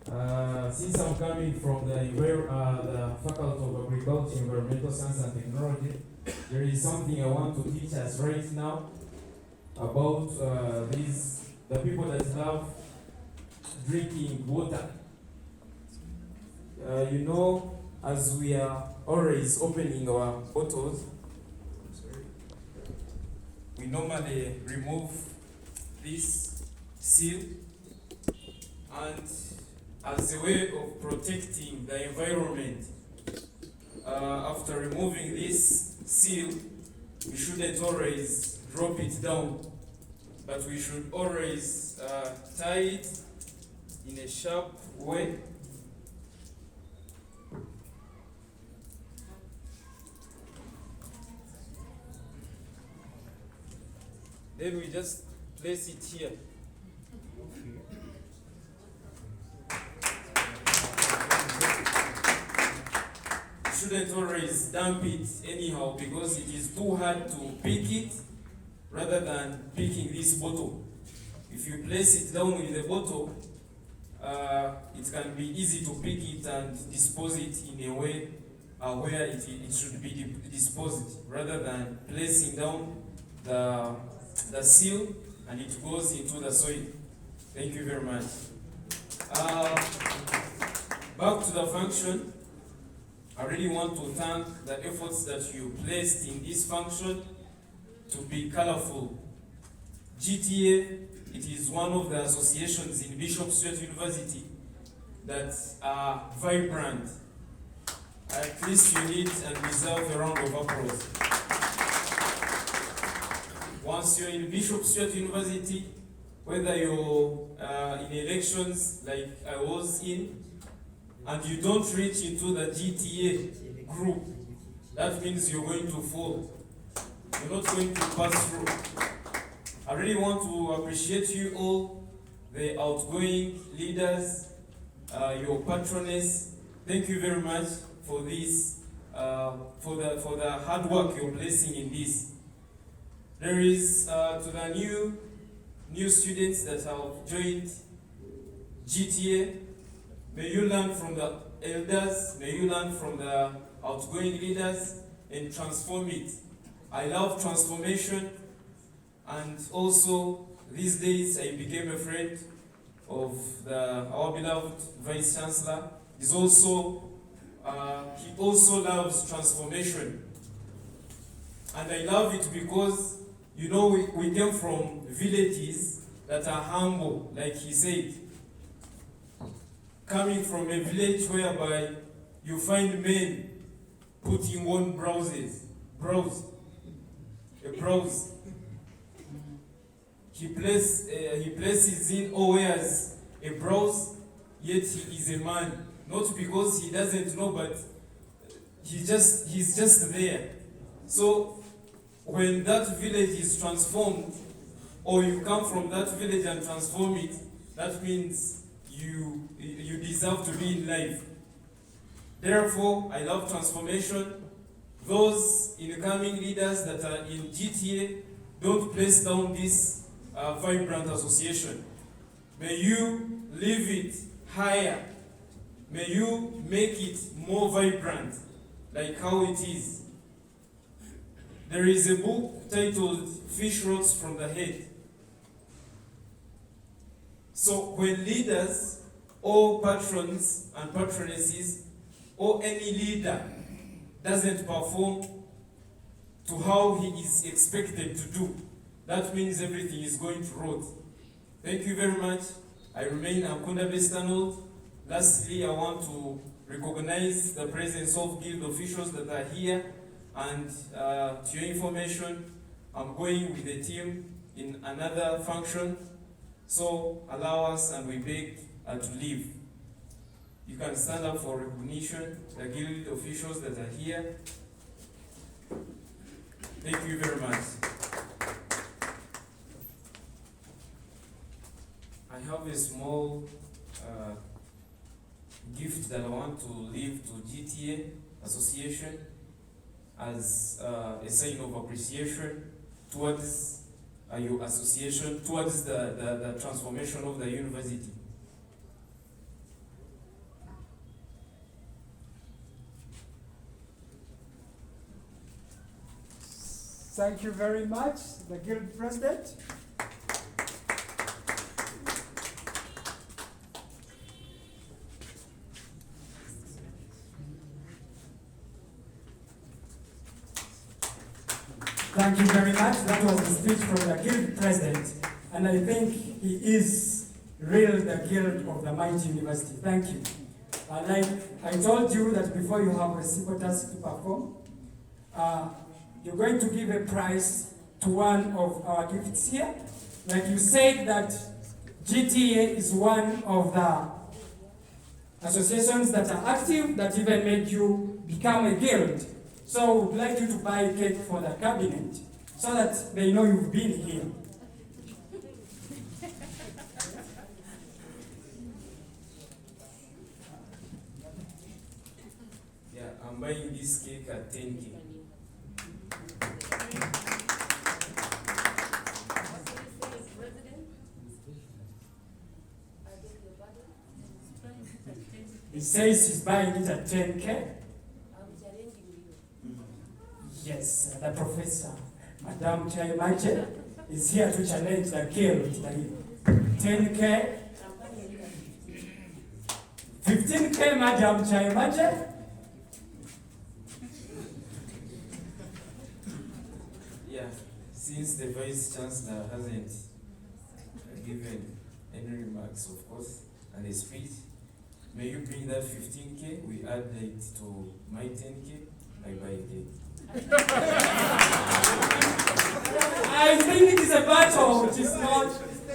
Since I'm coming from the Faculty of Agriculture, Environmental Science and Technology, there is something I want to teach us right now about the people that love drinking water. As we are always opening our bottles, we normally remove this seal, and as a way of protecting the environment, after removing this seal, we shouldn't always drop it down, but we should always tie it in a sharp way. Then we just place it here. You shouldn't always dump it anyhow, because it is too hard to pick it rather than picking this bottle. If you place it down with the bottle, it can be easy to pick it and dispose it in a way where it should be disposed, rather than placing down the seal and it goes into the soil. Thank you very much. Back to the function. I really want to thank the efforts that you placed in this function to be colorful. GTA, it is one of the associations in BISHOP STUART University that are vibrant. At least you need and deserve a round of applause. Once you're in BISHOP STUART University, whether you're in elections like I was in, and you don't reach into the GTA group, that means you're going to fall. You're not going to pass through. I really want to appreciate you all, the outgoing leaders, your patroness. Thank you very much for this, for the hard work you're placing in this. There is to the new students that have joined GTA. May you learn from the elders, may you learn from the outgoing leaders and transform it. I love transformation, and also these days I became a friend of our beloved Vice Chancellor. He also loves transformation. And I love it because, we came from villages that are humble, like he said. Coming from a village whereby you find men putting on brows. He places in or wears a brows, yet he is a man. Not because he doesn't know, but he's just there. So when that village is transformed, or you come from that village and transform it, that means you deserve to be in life. Therefore, I love transformation. Those incoming leaders that are in GTA, don't place down this vibrant association. May you leave it higher. May you make it more vibrant, like how it is. There is a book titled Fish Rots from the Head. So when leaders or patrons and patronesses or any leader doesn't perform to how he is expected to do, that means everything is going to rot. Thank you very much. I remain Ankunda based Arnold. Lastly, I want to recognize the presence of guild officials that are here, and to your information, I'm going with the team in another function, so allow us and we beg to leave. You can stand up for recognition, the guild officials that are here. Thank you very much. I have a small gift that I want to leave to GTA Association as a sign of appreciation towards your association, towards the transformation of the university. Thank you very much, the Guild President. Thank you very much. That was the speech from the Guild President, and I think he is really the Guild of the mighty university. Thank you. Like I told you that before you have a simple task to perform, you're going to give a prize to one of our gifts here. Like you said that GTA is one of the associations that are active that even made you become a guild. So I would like you to buy a cake for the cabinet so that they know you've been here. Yeah, I'm buying this cake at 10K. He says he's buying it at 10K. Yes, the professor, Madam Kyayemagye, is here to challenge the guild. 10K, 15K, Madam Kyayemagye. Yeah, since the Vice Chancellor hasn't given any remarks, of course, and a speech, may you bring that 15K, we add it to my 10K, I buy a cake. I think it is a battle. It is not.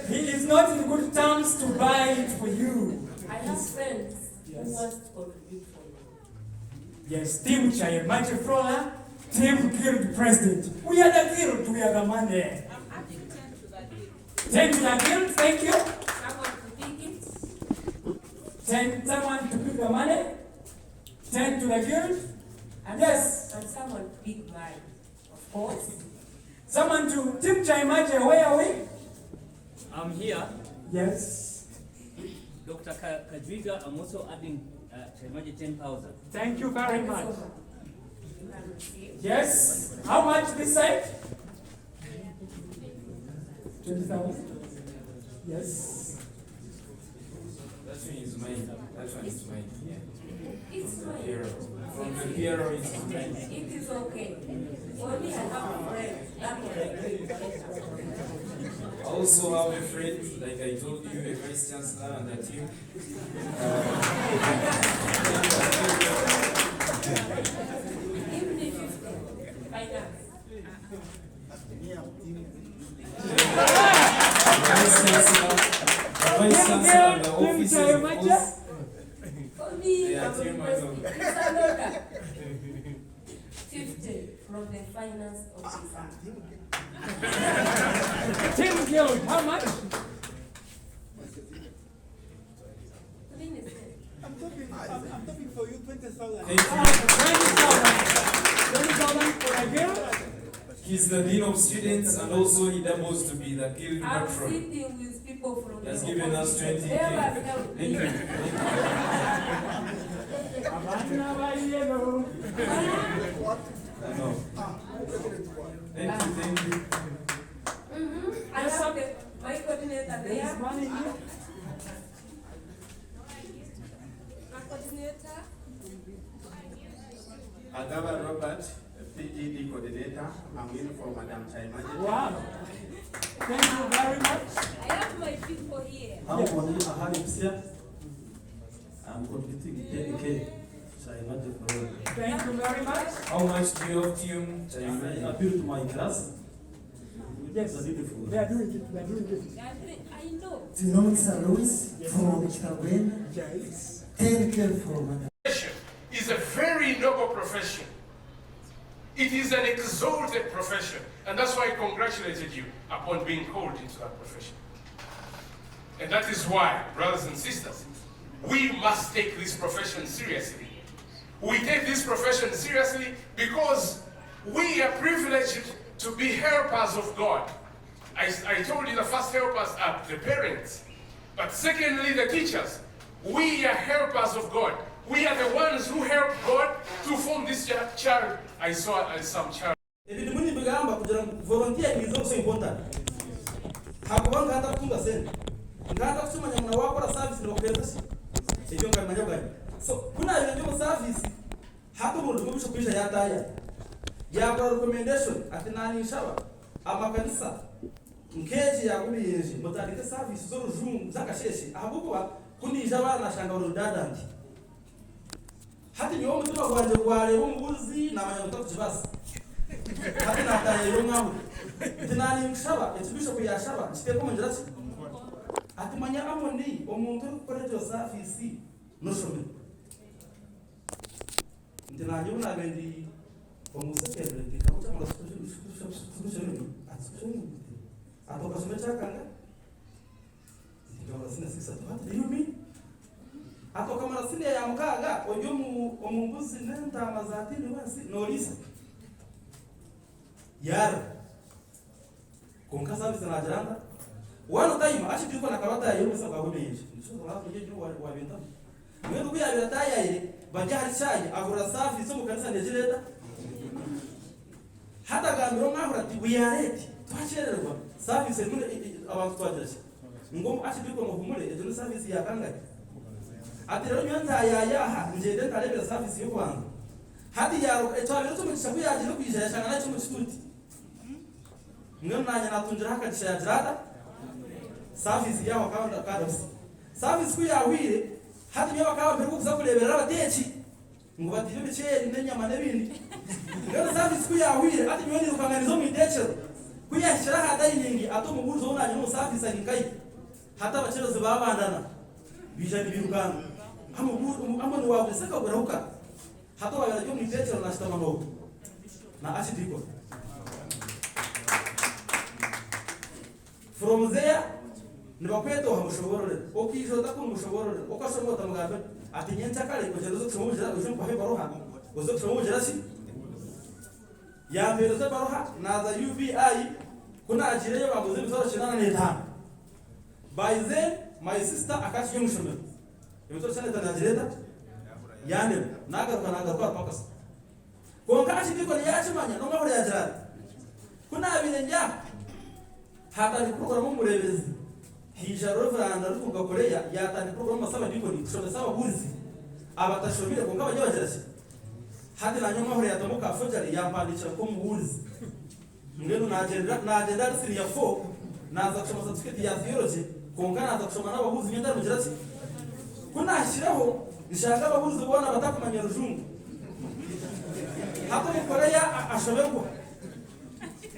He is not in good terms to buy it for you. I have friends who want to contribute for you. Yes, Team Kyayemagye Florah, Team Guild President. We are the guild. We are the money. I'm adding 10 to that deal. 10 to the guild. Thank you. Someone to pick it. 10. Someone to pick the money. 10 to the guild. And yes. And someone to pick mine. Of course. Someone to Team Kyayemagye. Where are we? I'm here. Yes. Dr. Kajwiiga, I'm also adding Kyayemagye 10,000. Thank you very much. You can receive. Yes. How much this side? 20,000. Yes. That one is mine. That one is mine. Yeah. It's From the fine. hero. From the hero, it's mine. It is okay. Only I have a friend. That one I I also have a friend, like I told you, a Vice Chancellor and a team. Even if you finance. Vice Chancellor and the officers, of course. For me, Yeah, I'm team requesting. Michael. It's another 50 from the finance officer. Team Guild. How much? I'm talking for you 20,000. Thank you. 20,000 for a guild. He's the Dean of Students and also he doubles to be the Guild I'm Patron. sitting with people from He has the given us 20K. They have helped Thank me. you. I know. Thank you. I have my coordinator There is there. money here. My coordinator. Agaba Robert, PGD coordinator. I'm in for Madam Kyayemagye. Wow. Thank you very much. I have my people here. I'm only Ahabwe. I'm completing 10K. Kyayemagye for all. Thank you very much. How much do you have team? I appeal to my class. Yes, It's beautiful. they are doing it. They are doing it. I know. Tinonsa Louis from Chitagwen, Yes. 10K from Madam. Is a very noble profession. It is an exalted profession, and that's why I congratulated you upon being called into that profession. And that is why, brothers and sisters, we must take this profession seriously. We take this profession seriously because we are privileged to be helpers of God. I told you the first helpers are the parents, but secondly the teachers. We are helpers of God. We are the ones who help God to form this child. I saw some child. Ebintu muni bigamba volunteer is also important. Hakuwa nganda kutunga sene. Nganda kusema nyamuna wakora service ni wakweza. Sio kama manyoka. So kuna ile ndio service hapo ndo kumshukuisha yataya. Ya kwa recommendation atinani shawa amakanisa nkeji ya kubiyeje mutarike service zo rujungu zakasheshe ahubwo kundi jaba na shangaro dadanti hati niwo mutima gwanje gware umubuzi na manyota kujibasa hati nataye yo ngaho tinani mshaba etubisho kuyashaba nshiteko munjirati atimanya amoni omuntu ukorejo service no shome tinani unabendi omusekere ndikakuta mara solution atoka somechakanga ndikawa sina sisa what do you mean atoka mara sina ya mkaga ojomu omumbuzi nenta mazatini wasi nolisa yara konka service na jaranda wano time achi tuko na kabata ya yoro sababu benji nso la kuje juu wa benta ngendo kuya ya taya ile bajari chai agora service mu kanisa ndejileta hata gambiro ngahura ti we are ready twachererwa service mune abantu twajeje ngom ati biko muhumule ejo service ya kanga ati rero nyanta ya njede kalebe service yo kwanga hati ya etwale to mutisha kuya ajiro kwisha shanga na chumu stuti ngom nanya natunjira haka tisha jirata service ya wakanda kados service kuya wire hati ya wakawa mbere kuza kurebera abatechi ngo bative biceri n'inyama n'ibindi ngero service kuyahwire ati nyoni rukanganizo mu idecero kuyashira hada iningi ato mu buzo unanye no service agikai hata bacero zibabandana bijani birukanga amo ni wawe seka burahuka hata wabera mu idecero na shitamano na ashidiko from there nibakweto hamushoborore okijota ko mushoborore okashomota mugambe ati nyenta kale ko jezo kushomoje ujo kwa baroha uzo kushomoje rasi ya mbere za baroha na za UBI kuna ajire yo bamuze bizoro shinana n'etano by then my sister akashi yomushomo ibito cyane tanajireta yande nagaruka papas ko kashi diko ni yachimanya no ngabure yajira kuna abire njya hata ni program umurebezi hija Rev.Namanya rukuga koreya yatani program masaba diko ni kushobe saba buzi abatashobire ko ngabanye bajerasi hadi na nyoma hore yatomoka fojari yampandikira ko mubuzi ngeno na agenda siri ya 4 naza kusoma certificate ya theology kongana za kusoma n'ababuzi myenda mujerasi kuna ashiraho nshaka ababuzi bona batakumanya rujungu hapo koreya ashobekwa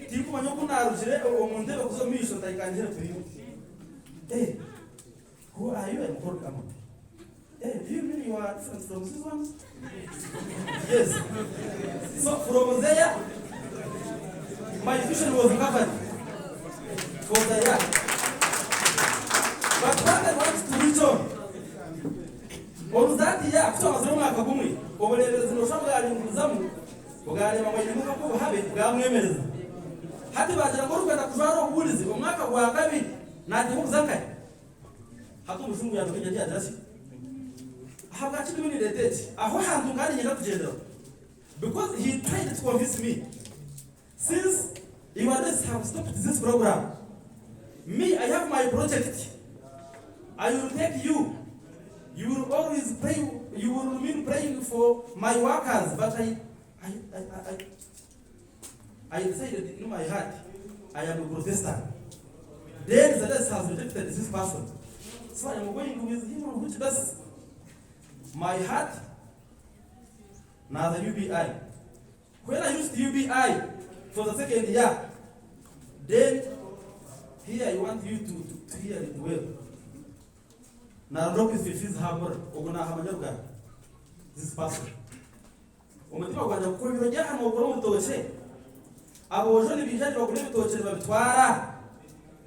tiku manyo kuna rujire omunde bakuzomisho tayikanjire kuri hey, who are you and Kuribakanya? Hey, do you mean you are different from these ones? Yes. So from there, my vision was covered for the year. But what I want to reach on that year, after I was wrong, I was over there is no somebody in Zamu, Ogari, my new habit, Gamma. Hati Baja Kurka, Kuzaro Woods, Omaka, Wakabi. Na ndimu zankai hatu muzungu ya ndokeje dia dasi haka chini mini detete aho hantu ngani nyenda kujenda because he tried to convince me since you always have stopped this program me I have my project I will take you will always pray you will remain praying for my workers but I decided in my heart I am a Protestant. Then the less has rejected this person. So I am going with him, which does my heart. Now the UBI. When I used UBI for the second year, then here I want you to hear it well. Now look if it is hammer, Oguna Hamajoga. This person. Umetima kwa kwa viroja ama ukoromu toche. Abo joni bijani wakulemi toche babitwara.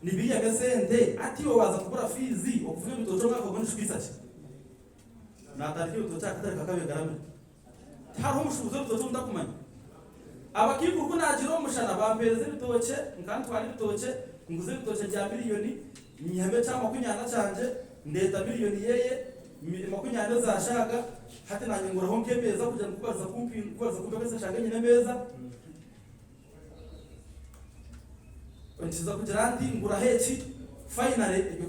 Nibiya gasente ati waza kubura fizi okuvuga bitoto mwako gone shukitsachi na tariki utocha katari kakabe garame haro mushuzo bitoto ndakumanya abakiku kuna ajiro mushana bampereze bitoche nkantwali bitoche nguze bitoche bya miliyoni nyihame cha makunyana canje ndeta miliyoni yeye makunyana za shaga hati na nyingura honke beza kuja kubaza kumpi kubaza kubaza shanga nyine beza nkiza kugira ndi ngura heki finally ibyo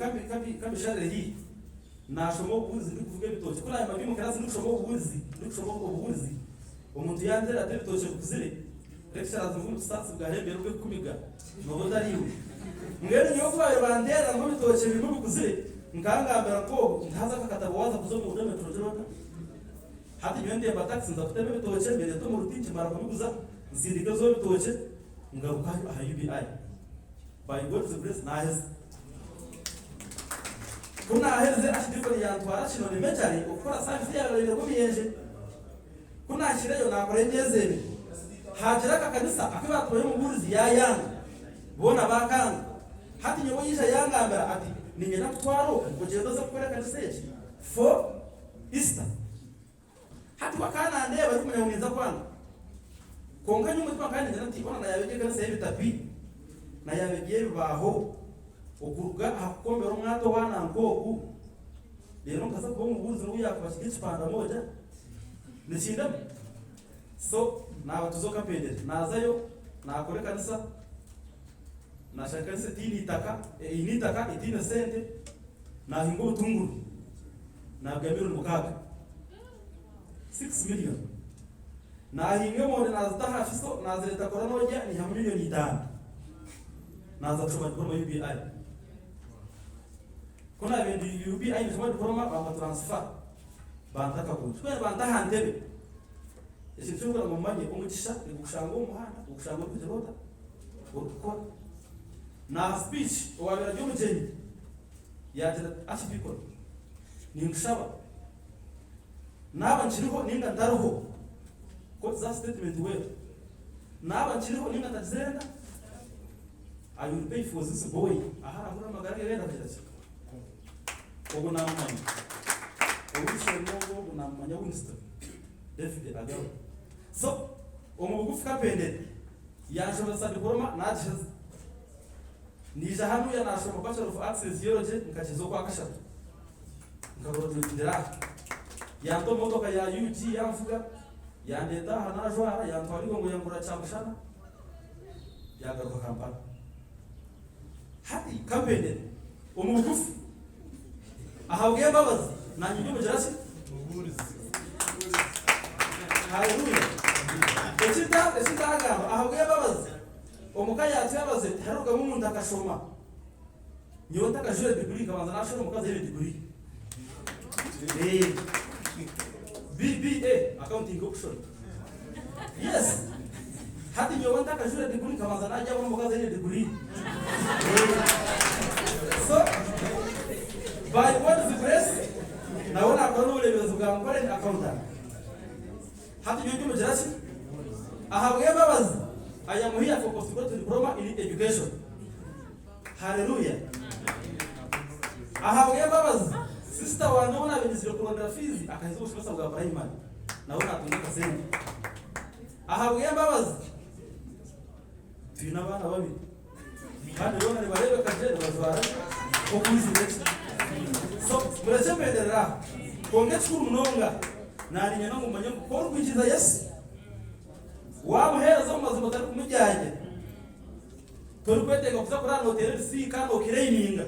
kabisharire hii nashomo ubuzi ndi kuvuga bitoke kuri aya mabimu karazi ndushomo ubuzi umuntu yandera atebitoke kuzire lecturers mu stats bwa hebero bwe kumiga no dariwe ngene nyo kwa bandera ngo bitoke bimu kuzire nkangambera ko ntaza kakatabo waza kuzo mu ndome turojota hati nyende bataxi nza kutebe bitoke mbere to mu rutinji mara kumiguza nsindike zo bitoke ngaruka aha UBI by God's grace naheze kuna aheze ashidiko yantwara kino ni mechari ukora service yawe rero kubiyeje kuna ashireyo nakore nezebe hajira kakanisa akibatoye mu buruzi ya yanga bona bakanga hati nyobo yisha yanga ambara ati ninye nakutwaro kugenda zo kwera kanisa yeje for Easter hati wakana ndeba ari kunyawuniza kwanga konka nyuma twakandi njana tibona na yawe kanisa yebi tapi na yawe baho okuruga akukombera umwato wana nkoku rero nkaza kuba mu buzi no yakubashika ikipanda moja nishinda so naba tuzoka pendere nazayo nakore kanisa nashaka kanisa initaka itine sente nahinga ubutunguru nabwamira umukaga 6 million nahinga mo nazita hafi so nazireta kora noja ni 1 million 5 naza kushoma diploma UBI kuna bendi UBI ni shoma diploma ba transfer bantaka ku twe bantaha ndebe ese cyungura mu manye umugisha ni gushanga umuhanda gushanga kujirota ukora na speech wabera byo mujeni yagira ashibikora ni ngishaba naba nchiriho ninga ndaruho ko za statement wewe naba nchiriho ninga ndazenda I will pay for this boy. Aha akura magara yenda kujasi. Ogo namanya. Ogo shemo namanya Winston. David Agaba. So, omubugufuka pende. Yashobora sa diploma naje. Nija hanu ya nashoma Bachelor of Arts Theology nkachizo kwa kashatu. Ngaboro ndira. Yanto modoka ya UG yamfuga. Yandeta hanajwa yantwaligo ngo yangura chamushana. Yagaruka Kampala. Hati kapende umugufu ahabwe babazi nanyi byo mugerasi haleluya ekita agamba ahabwe babazi omukaya ati abaze haruka mu muntu akashoma nyota kajure degree kabanza nashoro mukaze ile degree BBA accounting option yes hati nyota kajure degree kabanza najya mu mukaze ile degree. So, by God's grace, naona akonu ulebezo bwa Nkore ni accountant. Hati byo mugerasi ahabwe babazi aya muhiya for postgraduate diploma in education. Hallelujah. Ahabwe babazi sister wanjye ubona abinizire kurondera fees akahizo gushimasa bwa primary. Naona atunga sente. Ahabwe babazi tuna bana babiri. Kandi rona barebe kaje bazwara okuzi next. So muretse pedera konge skuru munonga nari nyana ngumanye ko rwikiza Yesu wamuhereza mu mazima tari kumujyanye tori kwetega kuza kurana hotel si kandi okiraininga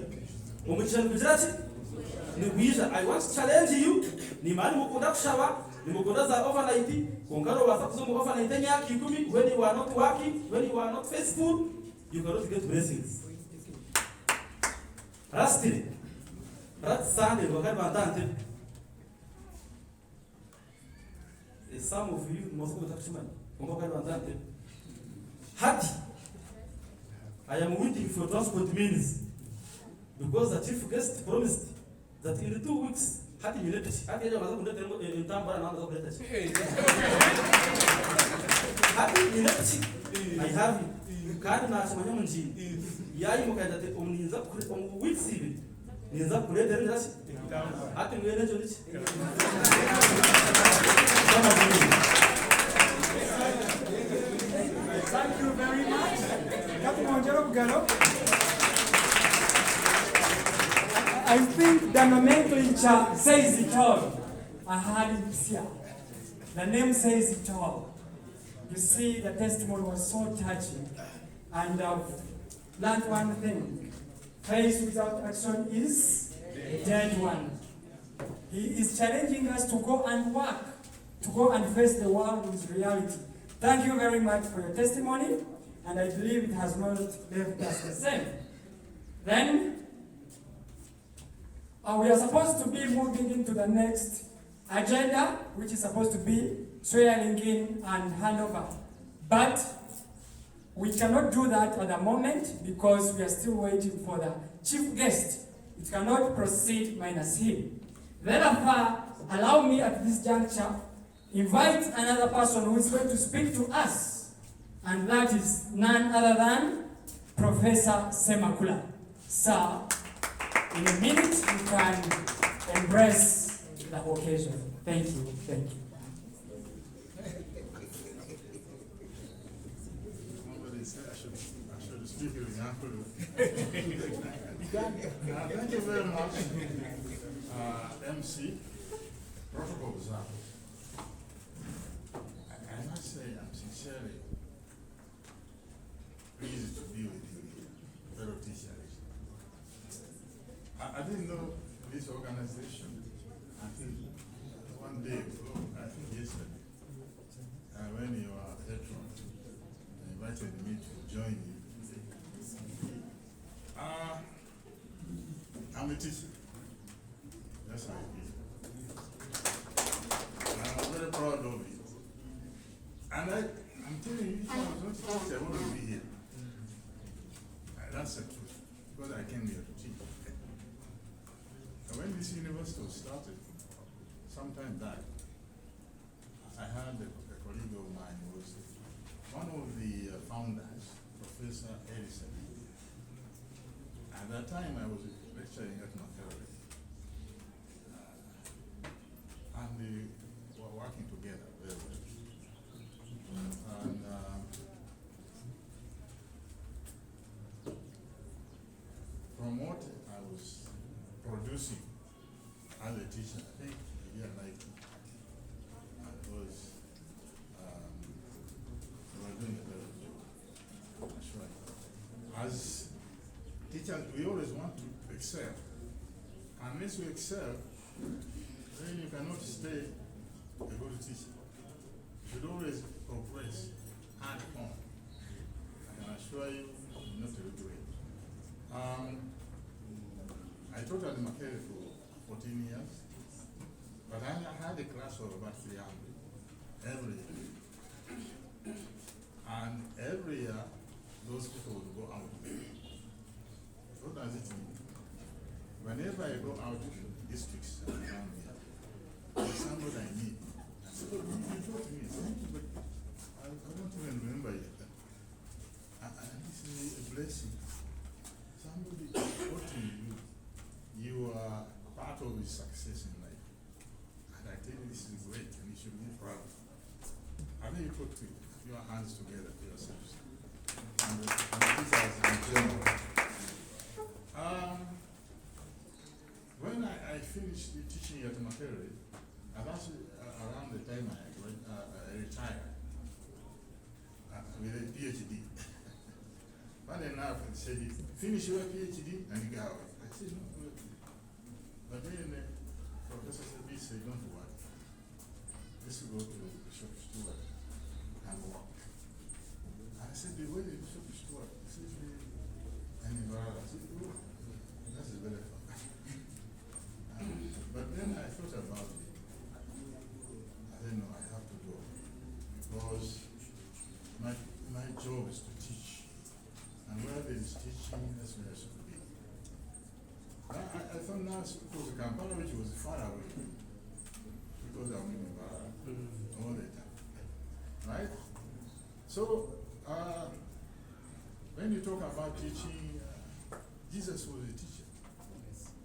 umucyano kujirati ni bwija I want to challenge you ni mali mukunda kushaba ni mukunda za overnight kongaro basa kuzo mu overnight nyaki 10 when you are not working when you are not faithful you cannot get blessings. Lastly, that Sunday, we have done some of you must go to Taxman. Hati, I am waiting for transport means because the chief guest promised that in 2 weeks, Hati will let us. Hati in Tambara and other letters. Hati will let us. I have it. Kandi nasema nyamunji yayi mukanda te omniza kure omwitsire niza kure dere ndasi ati ngene cyo ndici Thank you very much. I think the nomenclature says it all. I heard it here. The name says it all. You see, the testimony was so touching. And learned one thing. Faith without action is a dead one. He is challenging us to go and work, to go and face the world with reality. Thank you very much for your testimony, and I believe it has not left us the same. Then, we are supposed to be moving into the next agenda, which is supposed to be swearing in and handover. But we cannot do that at the moment because we are still waiting for the chief guest. It cannot proceed minus him. Therefore, allow me at this juncture invite another person who is going to speak to us, and that is none other than Professor Ssemakula. Sir, in a minute you can embrace the occasion. Thank you. Thank you. Somebody said I should speak with Ankunda. Thank you very much, MC. Protocol is up. I must say I'm sincerely pleased to be with you, fellow teachers. I didn't know this organization until one day ago, I think yesterday, when you were patron, invited me to join you. I'm a teacher. That's how it is. I'm very proud of it. And I'm telling you, if I was not a teacher, I wouldn't be here. That's the truth, because I came here to teach. And when this university was started, sometime back, I had a colleague of mine who was one of the founders, Professor Edward. At that time, I was lecturing at Rwankore. And we were working together very well. And from what I was producing as a teacher, I think a year later, we were doing a better job. That's right. As teachers, we always want to excel. Unless we excel, then you cannot stay a good teacher. You should always progress and on. I can assure you not to do it. I taught at Makere for 14 years, but I had a class of about 300 every year. And every year, those people would go out. What does it mean? Whenever I go out to districts around here, there's somebody I need. I said, oh, you taught me, but I don't even remember yet. And this is a blessing. Somebody taught me you are part of his success in life. And I tell you, this is great, and you should be proud. I think you put your hands together for yourselves. And the teachers in general. When I finished teaching at Makere, that's around the time I retired with a PhD. Funny enough, it said, finish your PhD and you go away. I said, no, good. But then Professor said, don't worry. Let's go to Bishop Stuart and walk. And I said, where is Bishop Stuart? He said, and I said, oh, that's very fun. But then I thought about it. I said, no, I have to go. Because my job is to teach. And where there is teaching, that's where I should be. I thought now it was a Kampala which was far away. Because I'm in Mbarara all the time. Right? So, when you talk about teaching, Jesus was a teacher.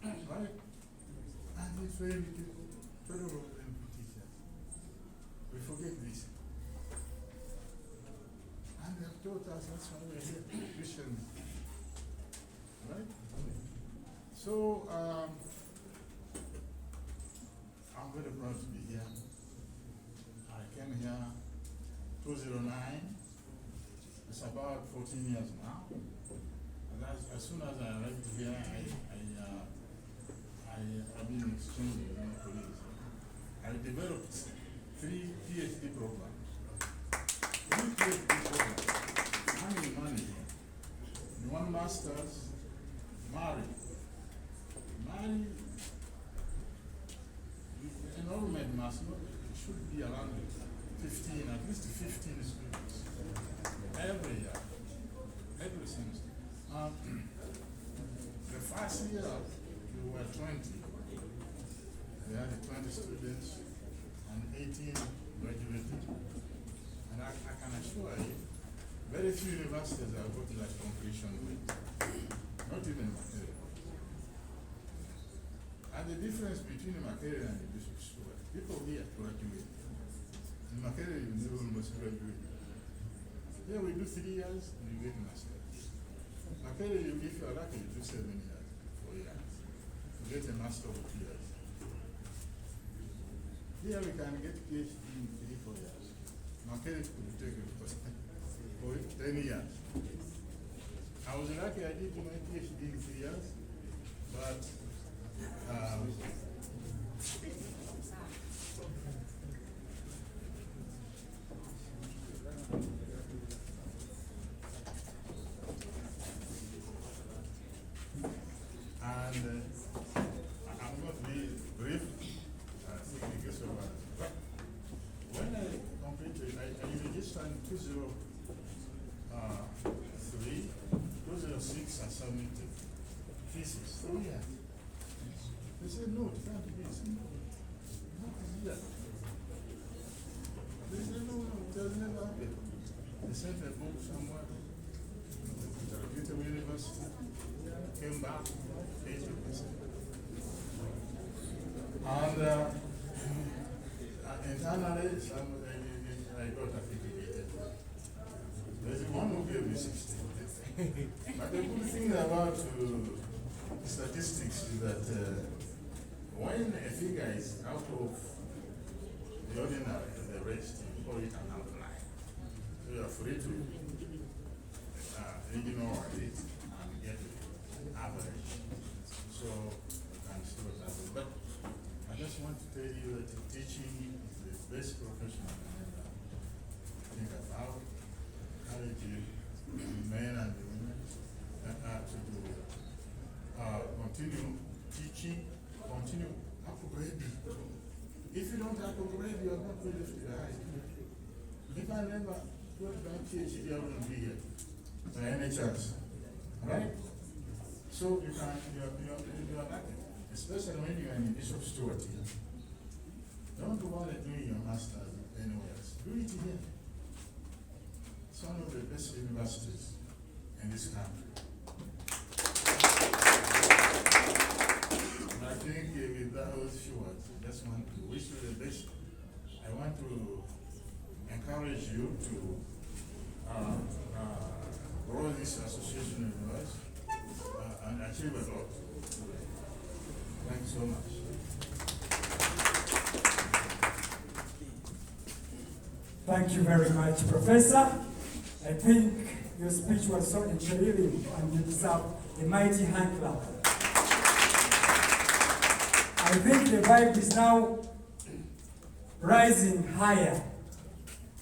Right? And he's very of them teachers. We forget this. And they have taught us, that's why we're here, Christians. Right? So, I'm very proud to be here. I came here 2009. It's about 14 years now. as soon as I arrived here, I've been exchanging colleagues. I developed 3 PhD programs. 3 PhD programs. Money. And 1 master's, married. Enrollment should be around 15, at least 15 students every year, every semester. The first year, we were 20. We had 20 students and 18 graduated. And I can assure you, very few universities have got that completion rate, not even Makerere. And the difference between Makerere and the Bishop Stuart, people here graduate. In Makerere, you never almost graduate. Here we do 3 years and you get master's. Makerere, if you are lucky, you do 7 years, 4 years. You get a master of 2 years. Here we can get PhD in 3-4 years. Makerere could take it for 10 years. I was lucky I did my PhD in 3 years, but I'm going to be brief because of when I completed, I registered in 2006 and submitted thesis. Oh yeah. They said no, it can't be. I said no, what is that? They said no, it has never happened. They sent a book somewhere. Therapeutic University came back, 80%. And internally, I got affiliated. There's one who gave me 60. But the good thing about statistics is that when a figure is out of the ordinary, the rest, you call it an outlier. So you are free to ignore it and get average. So you can still average. But I just want to tell you that teaching is the best profession I can ever think about. Encourage you, men and women, to do continue teaching, continue upgrading. If you don't upgrade, you are not going to lift your eyes. If I never got my PhD, I wouldn't be here by any chance. Right? So you are lucky, especially when you are in Bishop Stuart here. Don't bother doing your master's anywhere else. Do it here. It's one of the best universities in this country. And I think with those few words, I just want to wish you the best. I want to encourage you to grow this association of yours and achieve a lot. Thanks so much. Thank you very much, Professor. I think your speech was so inspiring and you deserve a mighty hand clap. I think the vibe is now rising higher.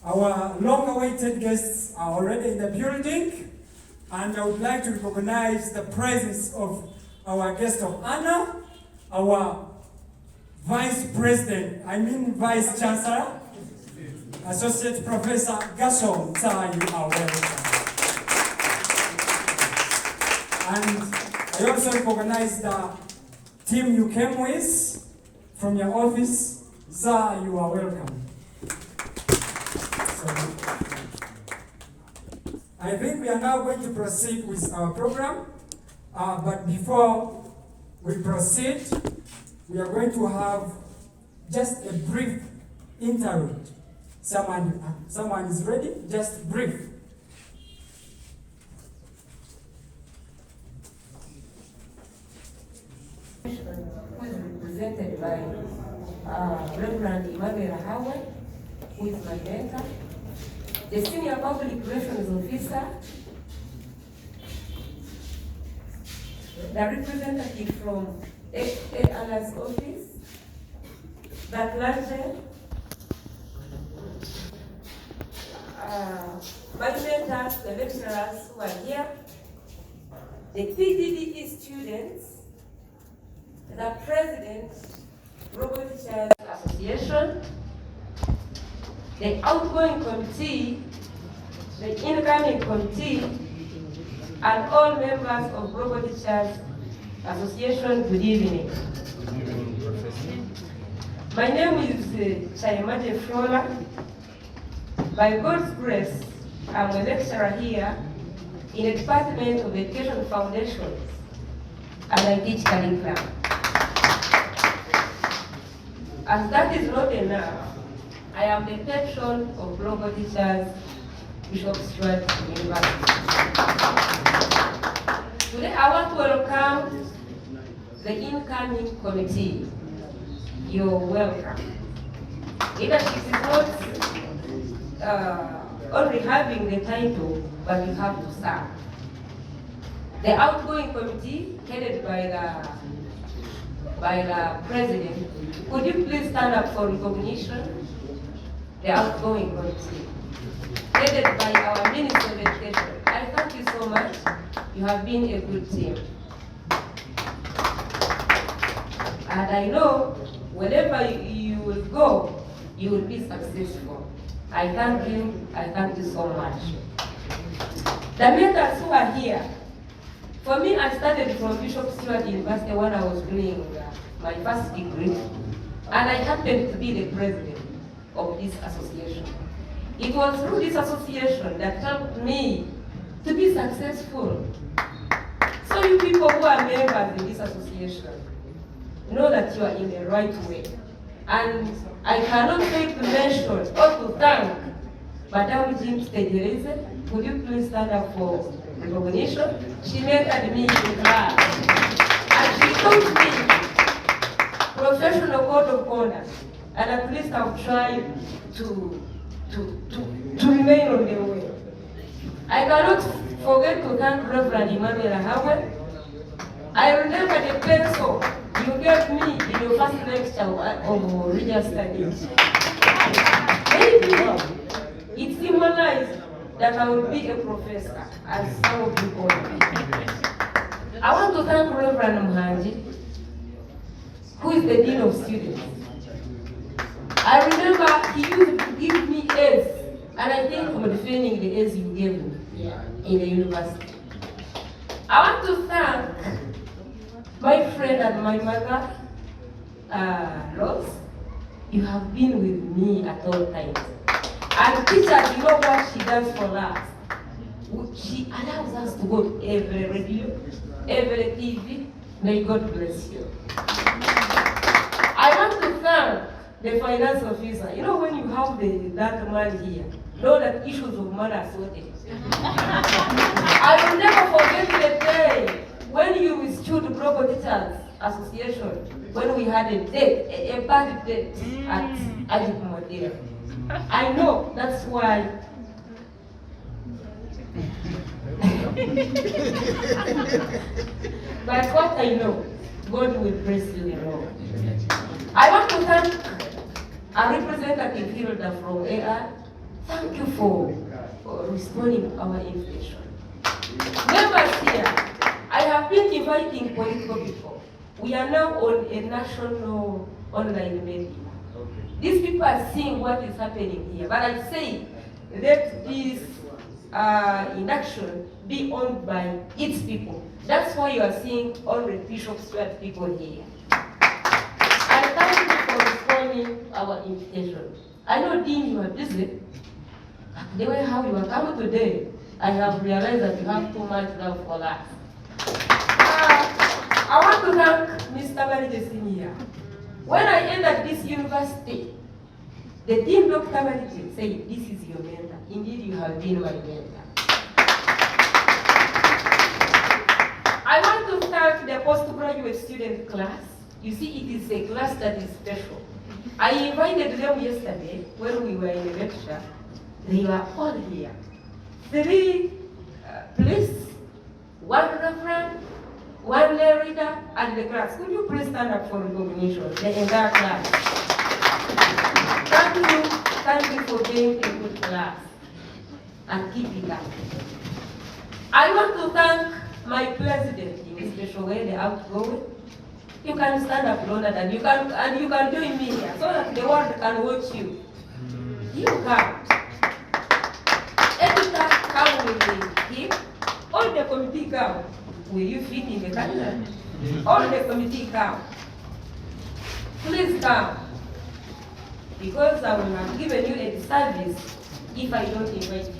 Our long-awaited guests are already in the building, and I would like to recognize the presence of our guest of honor, our Vice Chancellor, Associate Professor Gershom. Sir, you are welcome. And I also recognize the team you came with from your office. Sir, you are welcome. I think we are now going to proceed with our program, but before we proceed, we are going to have just a brief interlude. Someone is ready? Just brief. Who is represented by Rev.Emmanuel Ahabwe, who is my mentor, the Senior Public Relations Officer, the representative from ALA's office, the clergy, my mentors, the lecturers who are here, the PGDE students, the president, Global Teachers Association, the outgoing committee, the incoming committee, and all members of Global Teachers Association, good evening. My name is Kyayemagye Florah. By God's grace, I'm a lecturer here in the Department of Education Foundations, and I teach curriculum. As that is not enough, I am the patron of Global Teachers BISHOP STUART University. Today I want to welcome the incoming committee. You're welcome. Leadership is not only having the title, but you have to serve. The outgoing committee, headed by the president, could you please stand up for recognition? The outgoing committee, headed by our Minister of Education. I thank you so much. You have been a good team. And I know wherever you will go, you will be successful. I thank you so much. The mentors who are here, for me, I started from BISHOP STUART University when I was doing my first degree, and I happened to be the president of this association. It was through this association that helped me to be successful. So you people who are members in this association, know that you are in the right way. And I cannot fail to mention or to thank Madam Jean Ahabwe. Could you please stand up for recognition? She mentored me in class. And she taught me professional code of conduct. And at least I've tried to remain on the way. I cannot forget to thank Rev.Emmanuel Ahabwe. I remember the pencil you gave me in your first lecture of religious studies. Maybe it symbolized that I will be a professor, as some of you call me. I want to thank Rev. Muhangi, who is the Dean of Students. I remember he used to give me A's, and I think I'm defending the A's you gave me in the university. I want to thank my friend and my mother, Rose. You have been with me at all times. And teachers, you know what she does for us? She allows us to go to every radio, every TV. May God bless you. I want to thank the finance officer. You know, when you have that man here, know that issues of money are sorted. I will never forget the day when you withstood Global Teachers Association, when we had a bad date at Atukunda. I know that's why. But what I know, God will bless you alone. I want to thank a representative Hilda from AR. Thank you for responding our invitation. Members here, I have been inviting political people. We are now on a national online media. These people are seeing what is happening here. But I say, let this inaction be owned by its people. That's why you are seeing all the BISHOP STUART people here. I thank you for responding our invitation. I know, Dean, you are busy. The way how you are coming today, I have realized that you have too much love for us. I want to thank Mr. Barigye Senior. When I entered this university, the Dean Dr. Barigye said, this is your mentor. Indeed, you have been my mentor. I want to thank the postgraduate student class. You see, it is a class that is special. I invited them yesterday when we were in a lecture. They were all here. 3 priests, 1 reverend, one lay reader, and the class. Could you please stand up for recognition, the entire class? Thank you for being a good class, and keep it up. I want to thank my president in a special way, the outgoing. You can stand up, Lord, and you can join me here so that the world can watch you. You come. Every time come with him, all the committee come. Will you fit in the calendar? All the committee come. Please come. Because I will have given you a service if I don't invite you.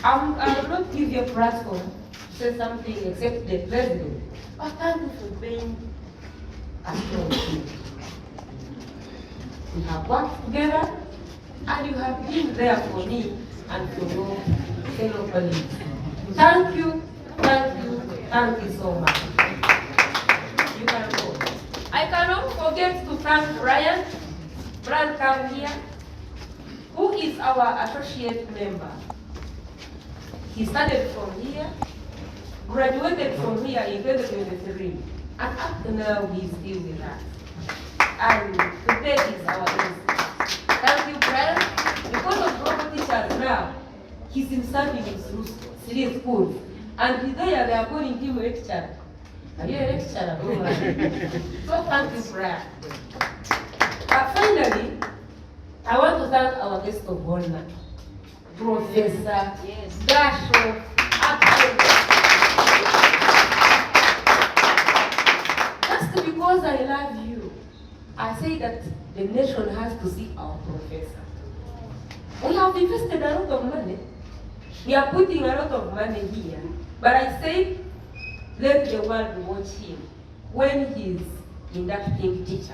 I will not give you a platform to say something except the president. But thank you for being a strong team. We have worked together, and you have been there for me and for your fellow colleagues. Thank you so much. You can go. I cannot forget to thank Brian Kam here, who is our associate member. He started from here, graduated from here in 2023, and up to now he's still with us. And today is our day. Thank you, Brian. Because of Global Teachers now, he's in serving in 3 schools. And there they are calling him a lecturer. Are you a lecturer? So thank you, Brian. Finally, I want to thank our guest of honor, Professor Gershom. Just because I love you, I say that the nation has to see our professor. We have invested a lot of money. We are putting a lot of money here. But I say, let the world watch him when he's inducting teachers.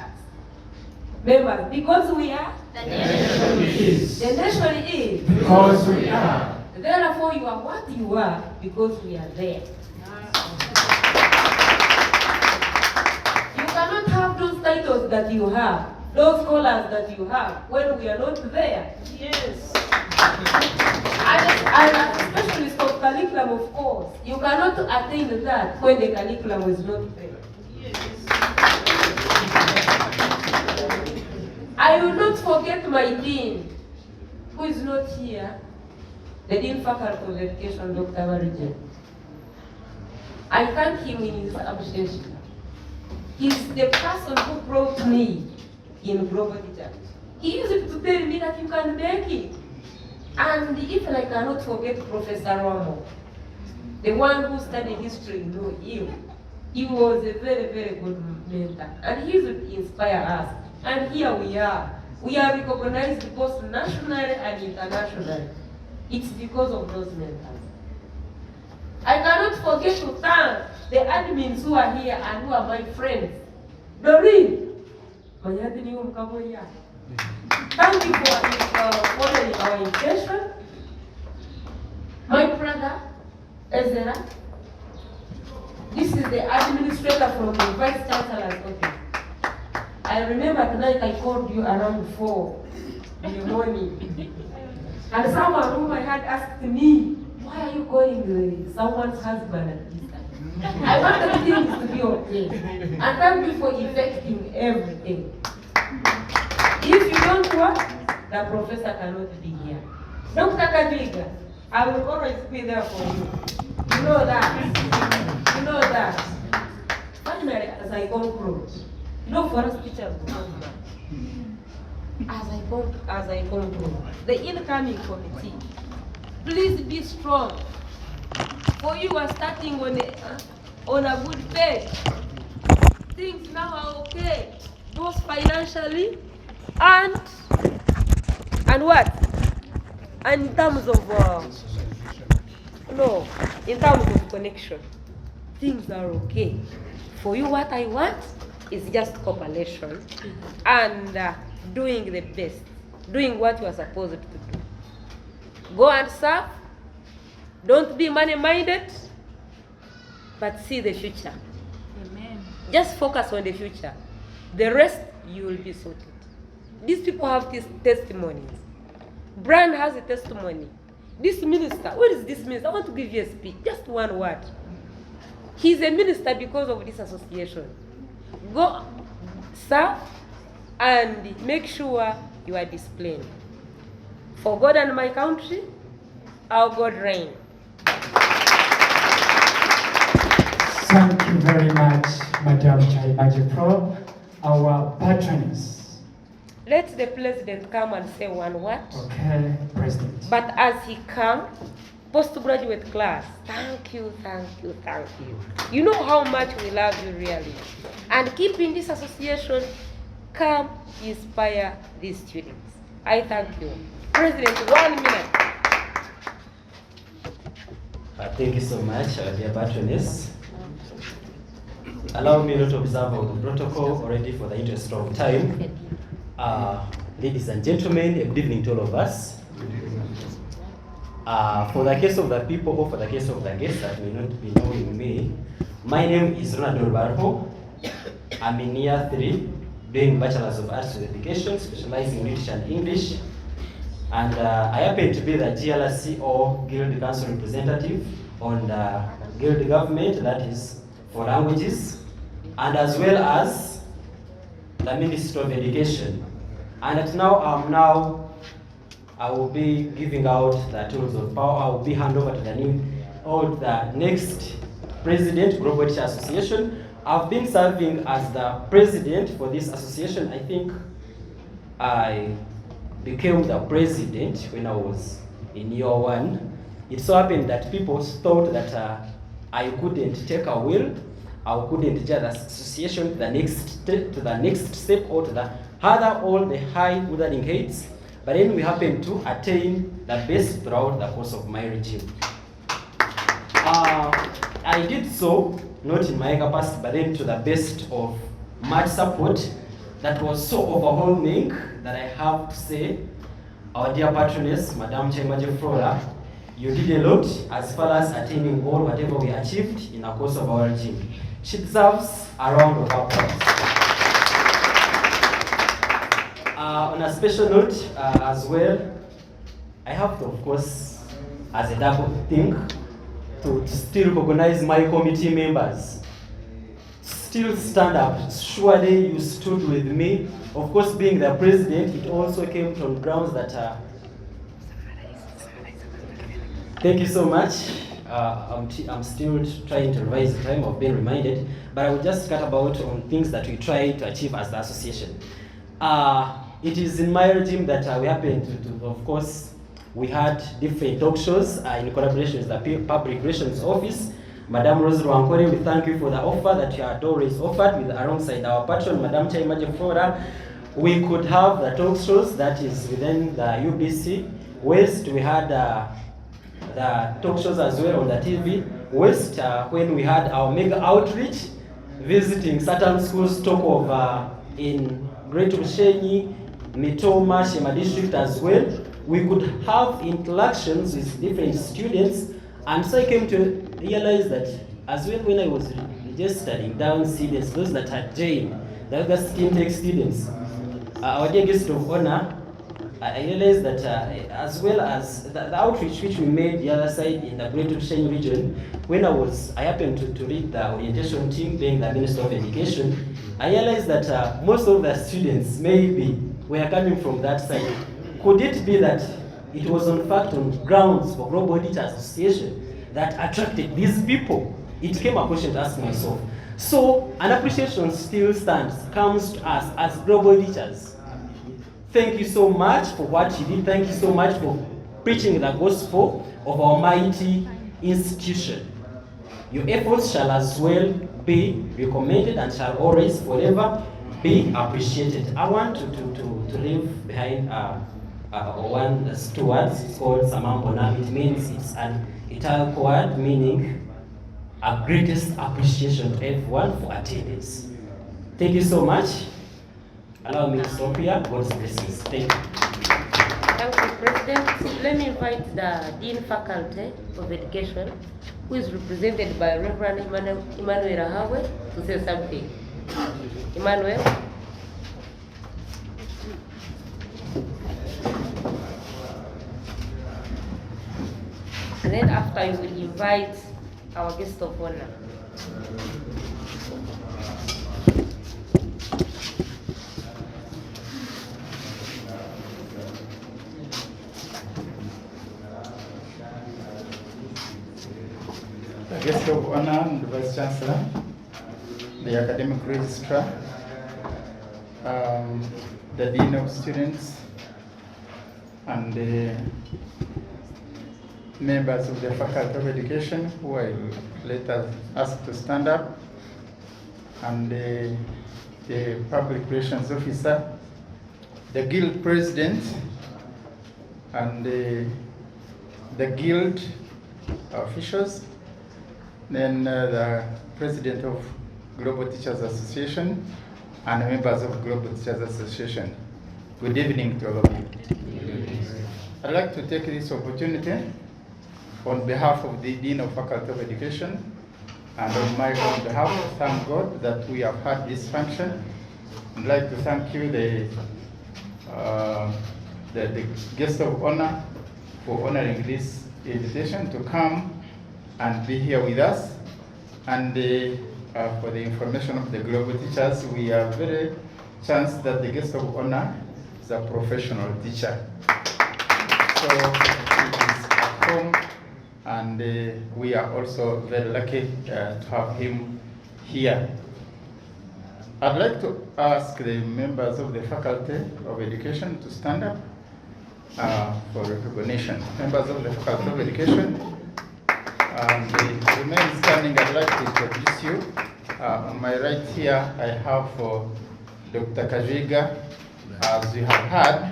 Remember, because we are, the nation is. The nation is. Because we are. Therefore, you are what you are because we are there. You cannot have those titles that you have, those scholars that you have, when we are not there. Yes. And especially for curriculum, of course. You cannot attain that when the curriculum is not there. Yes. I will not forget my dean, who is not here, the Dean Faculty of Education, Dr. Barigye. I thank him in his absence. He's the person who brought me in Global Teachers. He used to tell me that you can make it. And even I cannot forget Professor Ramo, the one who studied history, know him. He was a very, very good mentor. And he used to inspire us. And here we are. We are recognized both nationally and internationally. It's because of those mentors. I cannot forget to thank the admins who are here and who are my friends. Doreen, thank you for following our invitation. My brother, Ezra, this is the administrator from the Vice Chancellor's office. I remember tonight I called you around 4 in the morning. And someone whom I had asked me, why are you calling someone's husband at this time? I wanted things to be okay. And thank you for effecting everything. If you don't work, the professor cannot be here. Dr. Kajwiiga, I will always be there for you. You know that. You know that. Finally, as I conclude, you know, for us teachers, as I conclude, the incoming committee, please be strong. For you are starting on a good page. Things now are okay, both financially and what? And in terms of in terms of connection, things are okay. For you, what I want is just cooperation and doing the best, doing what you are supposed to do. Go and serve. Don't be money-minded, but see the future. Amen. Just focus on the future. The rest, you will be sorted. These people have these testimonies. Brian has a testimony. This minister, where is this minister? I want to give you a speech, just one word. He's a minister because of this association. Go, sir, and make sure you are disciplined. For God and my country, our God reign. Thank you very much, Madam Kyayemagye Pro, our patroness. Let the president come and say one word. Okay, President. But as he comes, postgraduate class, thank you, thank you, thank you. You know how much we love you really. And keeping this association, come inspire these students. I thank you. President, 1 minute. Thank you so much, dear patroness. Allow me not to observe the protocol already for the interest of time. Ladies and gentlemen, good evening to all of us. For the case of the people or for the case of the guests that may not be knowing me, my name is Ronald. I'm in year 3, doing Bachelor's of Arts with Education, specializing in British and English. And I happen to be the GLC or Guild Council representative on the Guild government, that is for languages, and as well as the Ministry of Education. And I will be giving out the tools of power. I will be handed over to the next president, Global Teachers Association. I've been serving as the president for this association. I think I became the president when I was in year 1. It so happened that people thought that I couldn't take a will, I couldn't judge the association to the next step or to the other all the high withering heights. But then we happened to attain the best throughout the course of my regime. I did so, not in my capacity, but then to the best of much support that was so overwhelming that I have to say, our dear patroness, Madam Kyayemagye Florah, you did a lot as far as attaining all whatever we achieved in the course of our regime. She deserves a round of applause. On a special note as well, I have to, of course, as a double thing, to still recognize my committee members. Still stand up. Surely you stood with me. Of course, being the president, it also came from grounds that thank you so much. I'm still trying to revise the time. I've been reminded, but I will just cut about on things that we try to achieve as the association. It is in my regime that we happened to, of course, we had different talk shows in collaboration with the Public Relations Office. Madam Rose Rwankore, we thank you for the offer that you had always offered with alongside our patron, Madam Kyayemagye Florah. We could have the talk shows that is within the UBC West. We had the talk shows as well on the TV West when we had our mega outreach visiting certain schools, talk of in Great Rushenyi, Mitoma, Shema district as well. We could have interactions with different students, and so I came to realize that as well when I was registering down students, those that had joined, the August intake students, our dear guest of honor, I realized that as well as the outreach which we made the other side in the Great Rushenyi region, when I happened to read the orientation team being the Minister of Education, I realized that most of the students maybe were coming from that side. Could it be that it was in fact on grounds for Global Teachers Association that attracted these people? It came a question to ask myself. So an appreciation still comes to us as Global Teachers. Thank you so much for what you did. Thank you so much for preaching the gospel of our mighty institution. Your efforts shall as well be recommended and shall always forever be appreciated. I want to leave behind one two words called Samampona. It means it's an Italian word meaning a greatest appreciation to everyone for attendance. Thank you so much. Allow me to stop here. God's blessings. Thank you. Thank you, President. Let me invite the Dean Faculty of Education, who is represented by Rev.Emmanuel Ahabwe, to say something. Emmanuel. and then after you will invite our guest of honor. The guest of honor, the Vice Chancellor, the Academic Registra, the Dean of Students, and the members of the Faculty of Education who I later asked to stand up, and the Public Relations Officer, the Guild President, and the Guild officials, then the President of Global Teachers Association, and members of Global Teachers Association. Good evening to all of you. I'd like to take this opportunity on behalf of the Dean of Faculty of Education and on my own behalf to thank God that we have had this function. I'd like to thank you, the guest of honor, for honoring this invitation to come and be here with us. And for the information of the global teachers, we are very chanced that the guest of honor is a professional teacher. So he is at home, and we are also very lucky to have him here. I'd like to ask the members of the Faculty of Education to stand up for recognition. Members of the Faculty of Education, they remain standing. I'd like to introduce you. On my right here, I have Dr. Kajwiiga, as you have heard,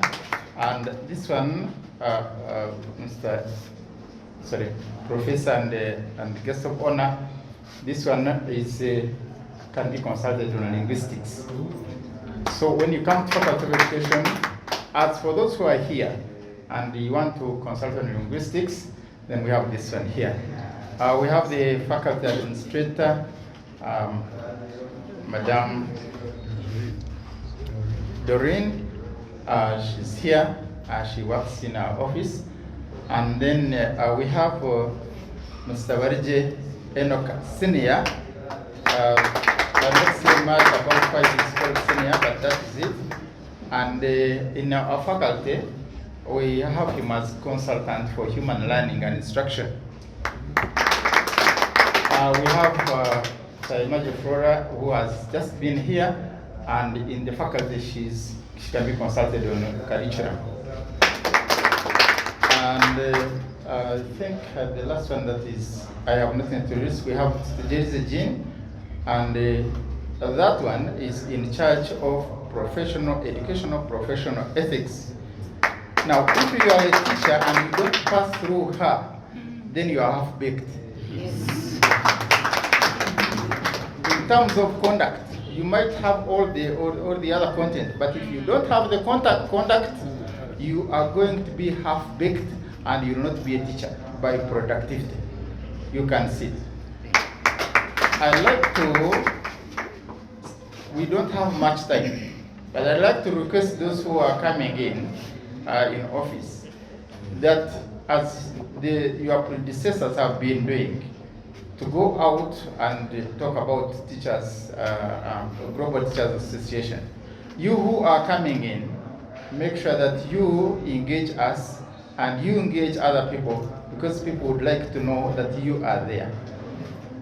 and this one, Professor and guest of honor. This one is can be consulted on linguistics. So when you come to Faculty of Education, as for those who are here and you want to consult on linguistics, then we have this one here. We have the faculty administrator, Madam Doreen. She's here. She works in our office. And then we have Mr. Barigye Enock Senior. I'm not saying much about why he's called senior, but that is it. And in our faculty, we have him as consultant for human learning and instruction. We have Florah, who has just been here, and in the faculty she can be consulted on curriculum. And I think the last one that is, I have nothing to risk, we have Mrs.Jean, and that one is in charge of professional ethics. Now, if you are a teacher and you don't pass through her, then you are half-baked. Yes. In terms of conduct, you might have all the other content, but if you don't have the conduct, you are going to be half-baked and you will not be a teacher by productivity. You can see. I like to, we don't have much time, but I'd like to request those who are coming in office that as your predecessors have been doing, to go out and talk about teachers, Global Teachers Association. You who are coming in, make sure that you engage us and you engage other people, because people would like to know that you are there.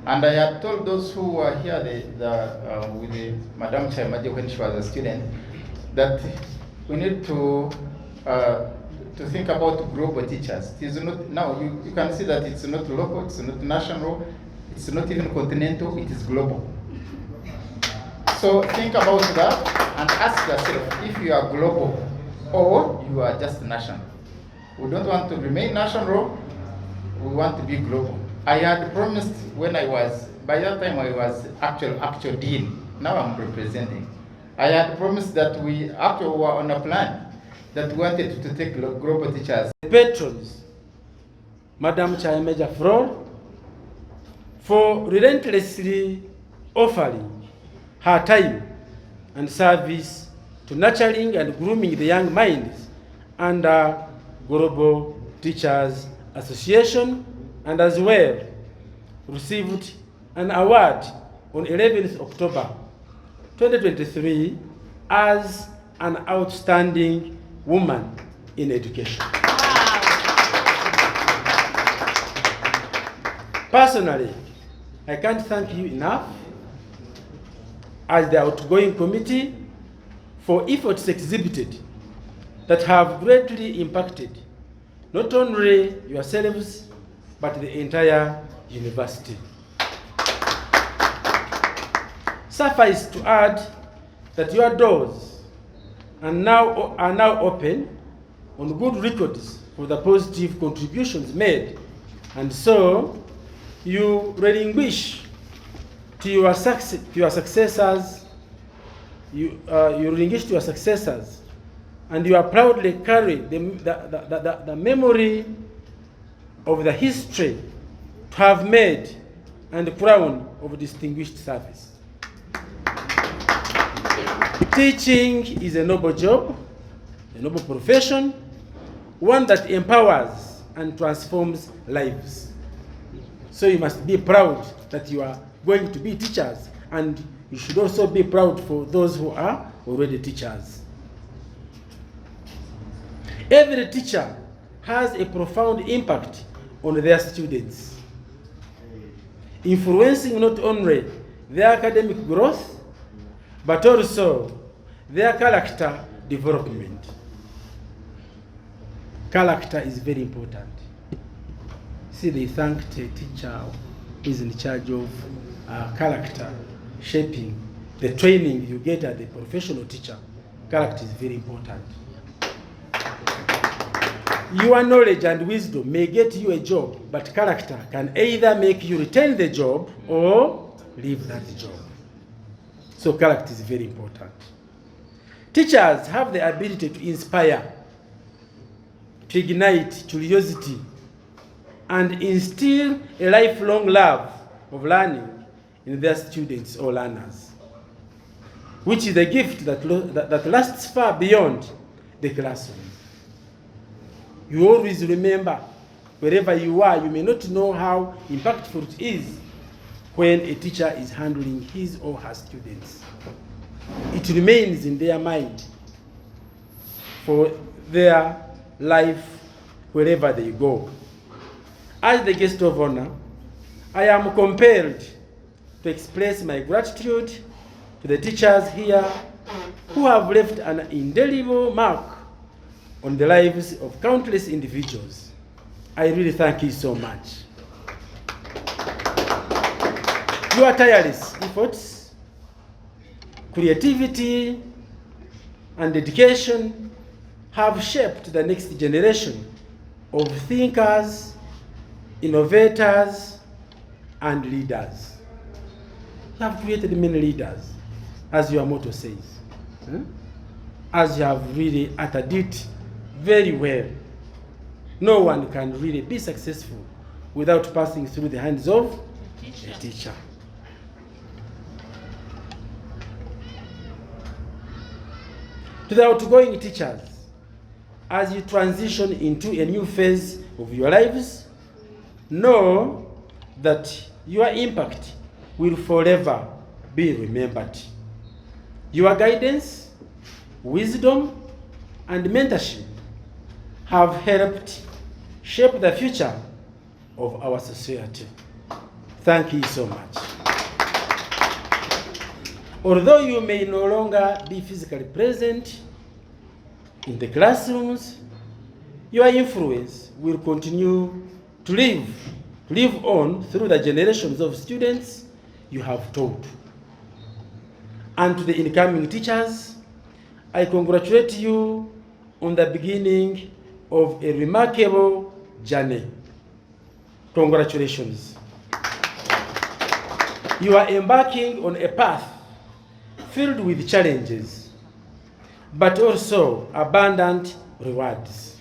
And I had told those who were here with Madam Kyayemagye when she was a student, that we need to think about global teachers. It is not, now you can see that it's not local, it's not national, it's not even continental, it is global. So think about that and ask yourself if you are global or you are just national. We don't want to remain national, we want to be global. I had promised when I was, by that time I was actual dean, now I'm representing. I had promised that we actually were on a plan that we wanted to take global teachers. Patrons, Madam Kyayemagye for relentlessly offering her time and service to nurturing and grooming the young minds under Global Teachers Association and as well received an award on 11th October 2023 as an outstanding woman in education. Personally, I can't thank you enough as the outgoing committee for efforts exhibited that have greatly impacted not only yourselves but the entire university. Suffice to add that your doors are now open on good records for the positive contributions made, and so you relinquish to your successors. You relinquish to your successors, and you are proudly carry the memory of the history to have made and the crown of distinguished service. Teaching is a noble job, a noble profession, one that empowers and transforms lives. So you must be proud that you are going to be teachers, and you should also be proud for those who are already teachers. Every teacher has a profound impact on their students, influencing not only their academic growth, but also their character development. Character is very important. See, they thanked a teacher who is in charge of character shaping, the training you get as a professional teacher. Character is very important. Your knowledge and wisdom may get you a job, but character can either make you retain the job or leave that job. So character is very important. Teachers have the ability to inspire, to ignite curiosity, and instill a lifelong love of learning in their students or learners, which is a gift that lasts far beyond the classroom. You always remember, wherever you are, you may not know how impactful it is when a teacher is handling his or her students. It remains in their mind for their life wherever they go. As the guest of honor, I am compelled to express my gratitude to the teachers here who have left an indelible mark on the lives of countless individuals. I really thank you so much. Your tireless efforts, creativity, and dedication have shaped the next generation of thinkers, innovators, and leaders. You have created many leaders, as your motto says. As you have really uttered it very well. No one can really be successful without passing through the hands of a teacher. To the outgoing teachers, as you transition into a new phase of your lives, know that your impact will forever be remembered. Your guidance, wisdom, and mentorship have helped shape the future of our society. Thank you so much. Although you may no longer be physically present in the classrooms, your influence will continue to live on through the generations of students you have taught. And to the incoming teachers, I congratulate you on the beginning of a remarkable journey. Congratulations. You are embarking on a path filled with challenges, but also abundant rewards.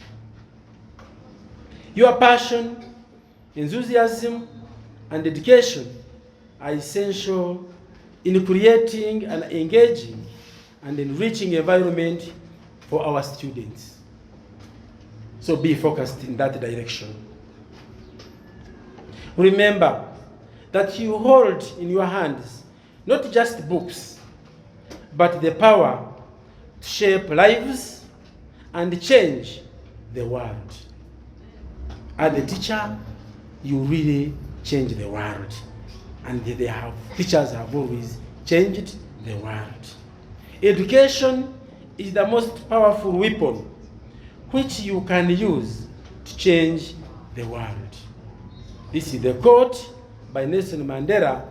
Your passion, enthusiasm, and dedication are essential in creating an engaging and enriching environment for our students. So be focused in that direction. remember that you hold in your hands not just books, but the power to shape lives and change the world. As a teacher, you really change the world. And teachers have always changed the world. Education is the most powerful weapon which you can use to change the world. This is the quote by Nelson Mandela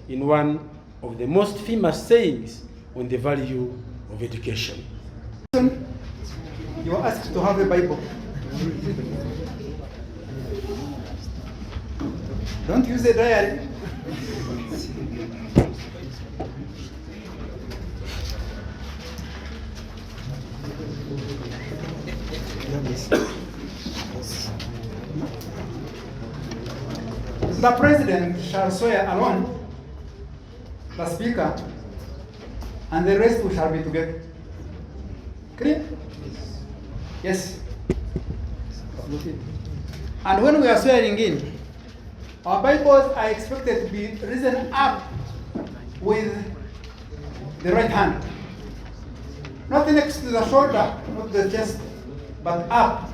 in one of the most famous sayings on the value of education. You are asked to have a Bible. Don't use a diary. The President shall swear alone, the Speaker, and the rest shall be together. Clear? Yes. And when we are swearing in, our Bibles are expected to be risen up with the right hand. Not next to the shoulder, not the chest, but up.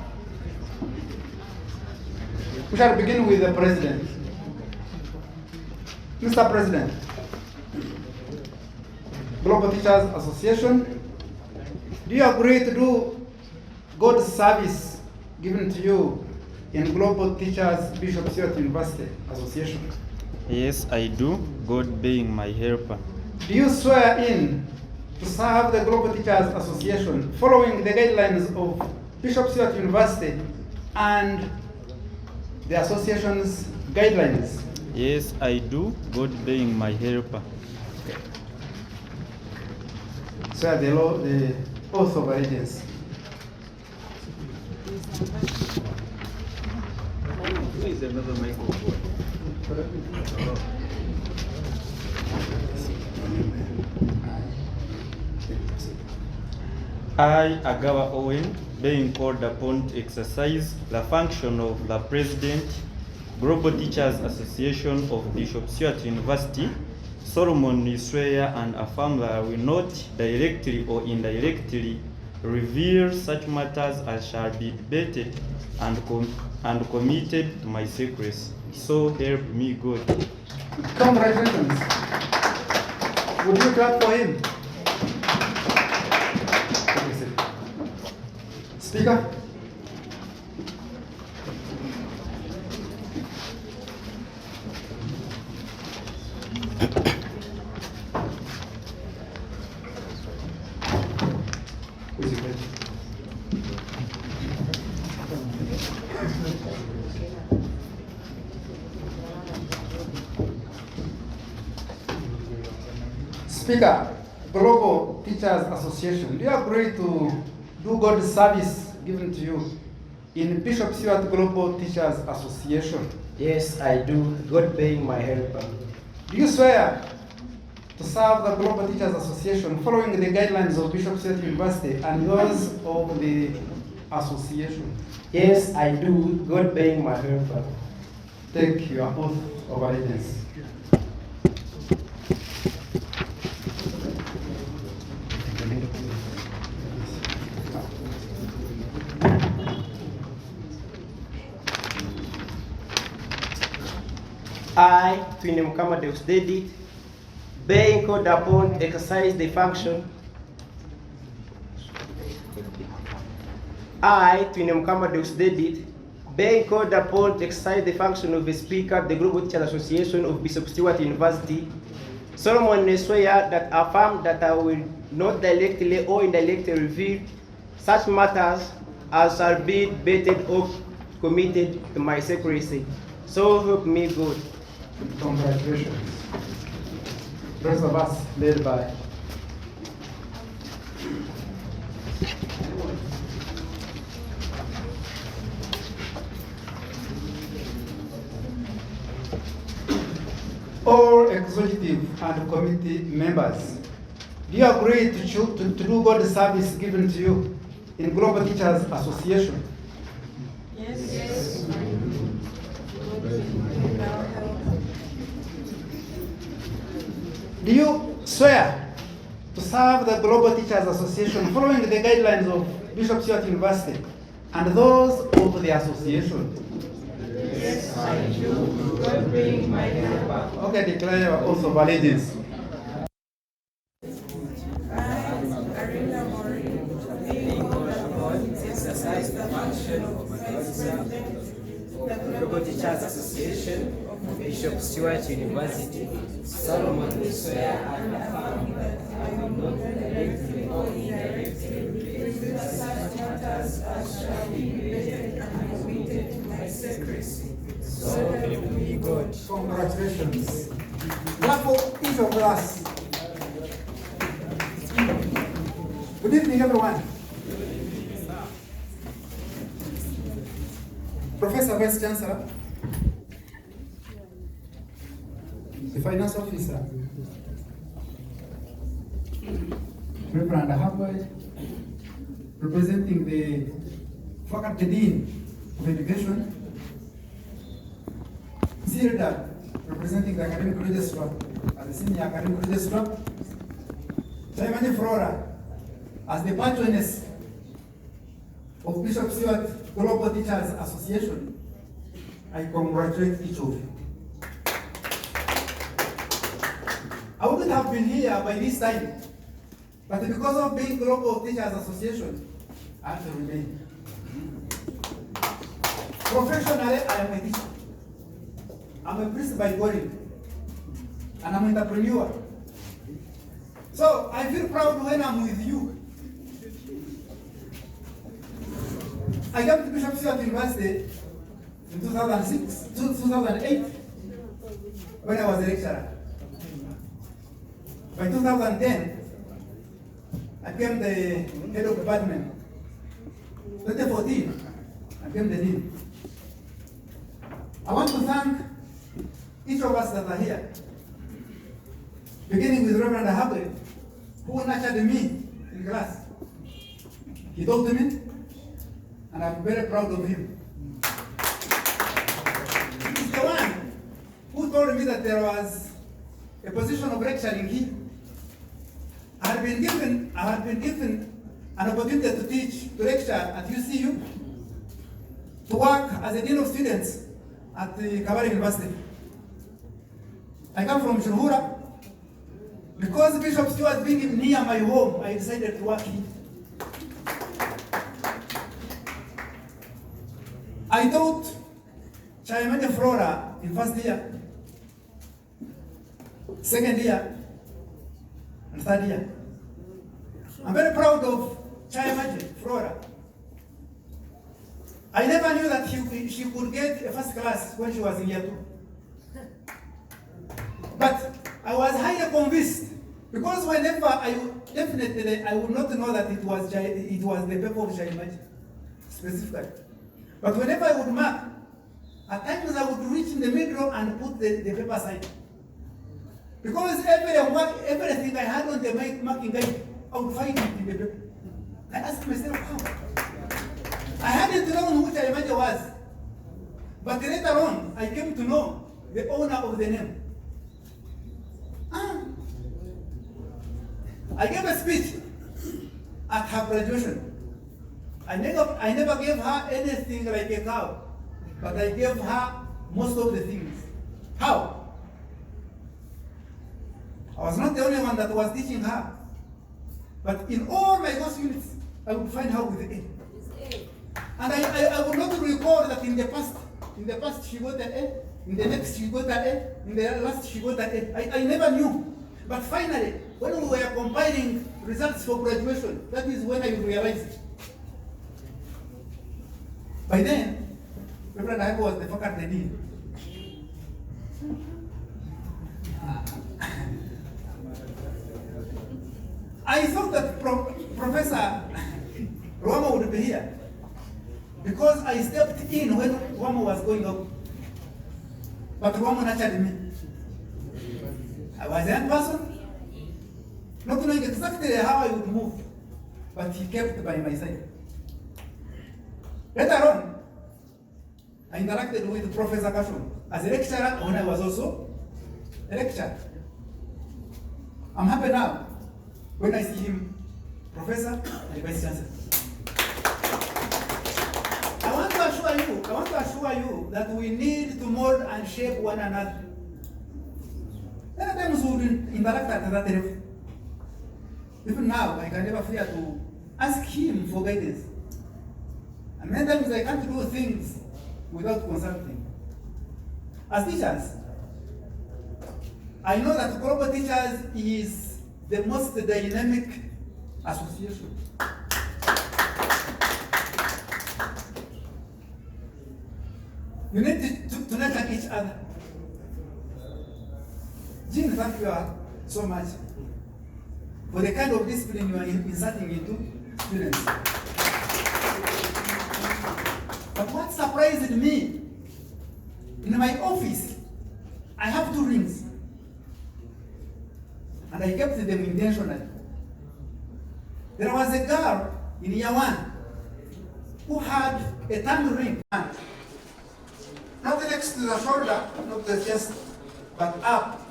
We shall begin with the President. Mr. President, Global Teachers Association, do you agree to do God's service given to you in Global Teachers BISHOP STUART University Association? Yes, I do, God being my helper. Do you swear in to serve the Global Teachers Association following the guidelines of BISHOP STUART University and the association's guidelines? Yes, I do, God being my helper. Okay. Swear the law, the oath of allegiance. Please, another microphone. I, Agaba Owen, being called upon to exercise the function of the President, Global Teachers Association of BISHOP STUART University, solemnly swear and affirm that I will not directly or indirectly reveal such matters as shall be debated and committed to my secrecy. So help me God. Congratulations. Would you clap for him? Speaker. Speaker, Global Teachers Association, do you agree to do God's service given to you in BISHOP STUART Global Teachers Association? Yes, I do, God being my helper. Do you swear to serve the Global Teachers Association following the guidelines of BISHOP STUART University and those of the association? Yes, I do, God being my helper. Take your oath of allegiance. I, Mukama the Dean, being called upon to exercise the function. I, Mukama the Dean, being called upon to exercise the function of the Speaker of the Global Teachers Association of BISHOP STUART University, solemnly swear that I affirm that I will not directly or indirectly reveal such matters as shall be debated or committed to my secrecy. So help me God. Congratulations. The rest of us led by all executive and committee members. Do you agree to do God's service given to you in Global Teachers Association? Yes. Yes. Do you swear to serve the Global Teachers Association following the guidelines of Bishop Stuart University and those of the association? Yes, I do. God bring my helper. Okay, declare your oath of allegiance. Exercise the function of the Global Teachers Association of Bishop Stuart University. Solomon swear and affirm that I will not directly or indirectly reveal such matters as shall be related and committed to my secrecy. So help me God. Congratulations. Clap for each of us. Good evening, everyone. Professor Vice Chancellor, the Finance Officer, Rev.Emmanuel Ahabwe, representing the Faculty Dean of Education, Hilda, representing the Academic Registra as the Senior Academic Registra, Florah as the patroness of Bishop Stuart Global Teachers Association. I congratulate each of you. I wouldn't have been here by this time, but because of being Global Teachers Association, I have to remain. Professionally, I am a teacher. I'm a priest by calling, and I'm an entrepreneur. So I feel proud when I'm with you. I came to Bishop Stuart University in 2008, when I was a lecturer. By 2010, I became the head of department. 2014, I became the dean. I want to thank each of us that are here, beginning with Rev. Ahabwe, who nurtured me in class. He taught me, and I'm very proud of him. He's the one who told me that there was a position of lecturing here. I had been given an opportunity to teach, to lecture at UCU, to work as a dean of students at the Kabale University. I come from Shuhura. Because Bishop Stuart being near my home, I decided to work here. I taught Kyayemagye Florah in first year, second year, and third year. I'm very proud of Kyayemagye Florah. I never knew that she could get a first class when she was in year 2. But I was highly convinced, because whenever I would not know that it was the paper of Kyayemagye specifically. But whenever I would mark, at times I would reach in the middle and put the paper aside. Because everything I had on the marking guide, I would find it in the paper. I asked myself, how? I hadn't known who Kyayemagye was. But later on, I came to know the owner of the name. I gave a speech at her graduation. I never gave her anything like a cow, but I gave her most of the things. How? I was not the only one that was teaching her, but in all my course units, I would find her with A. And I would not recall that in the past she got an A, in the next she got an A, in the last she got an A. I never knew. But finally, when we were compiling results for graduation, that is when I realized. By then, Rev. Ahabwe was the faculty dean. I thought that Professor Rwama would be here, because I stepped in when Rwama was going out. But Rwama nurtured me. I was a young person, not knowing exactly how I would move, but he kept by my side. Later on, I interacted with Professor Gershom as a lecturer when I was also a lecturer. I'm happy now when I see him, Professor and Vice Chancellor. I want to assure you that we need to mold and shape one another. Many times we will interact at that level. Even now, I can never fear to ask him for guidance. And many times I can't do things without consulting. As teachers, I know that Global Teachers is the most dynamic association. You need to nurture each other. Jean, thank you so much for the kind of discipline you are inserting into students. But what surprised me, in my office, I have 2 rings. And I kept them intentionally. There was a girl in year 1 who had a thumb ring. Not next to the shoulder, not the chest, but up.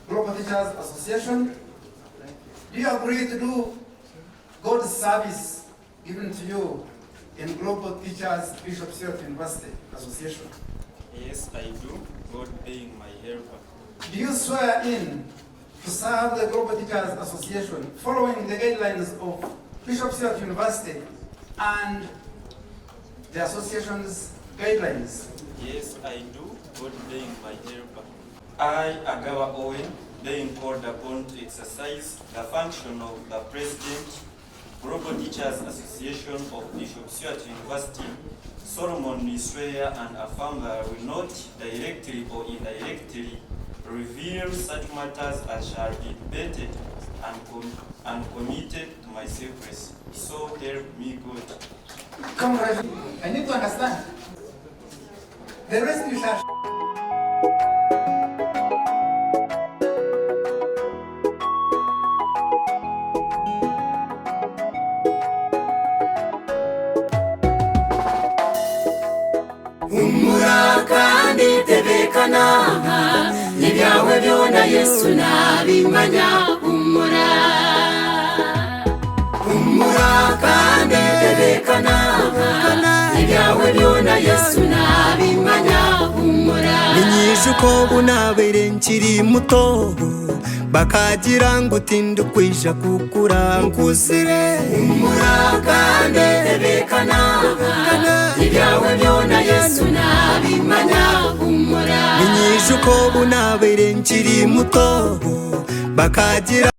Global Teachers Association, do you agree to do God's service given to you in Global Teachers BISHOP STUART University Association? Yes, I do, God being my helper. Do you swear in to serve the Global Teachers Association following the guidelines of BISHOP STUART University and the association's guidelines? Yes, I do, God being my helper. I, Agaba Paul, being called upon to exercise the function of the President, Global Teachers Association of BISHOP STUART University, solemnly swear and affirm that I will not directly or indirectly reveal such matters as shall be debated and committed to my secrecy. So help me God. Congratulations. I need to understand. The rest you shall. kandi tebekana ibyawe byona Yesu nabimanya umura kandi tebekana ibyawe byona Yesu nabimanya umura Ninyishuko bunabere nkiri muto bakagira ngo utinde kwisha kukura nkusire umura kandi tebekana ibyawe byona Yesu nabimanya umura Ninyishuko bunabere nkiri muto bakagira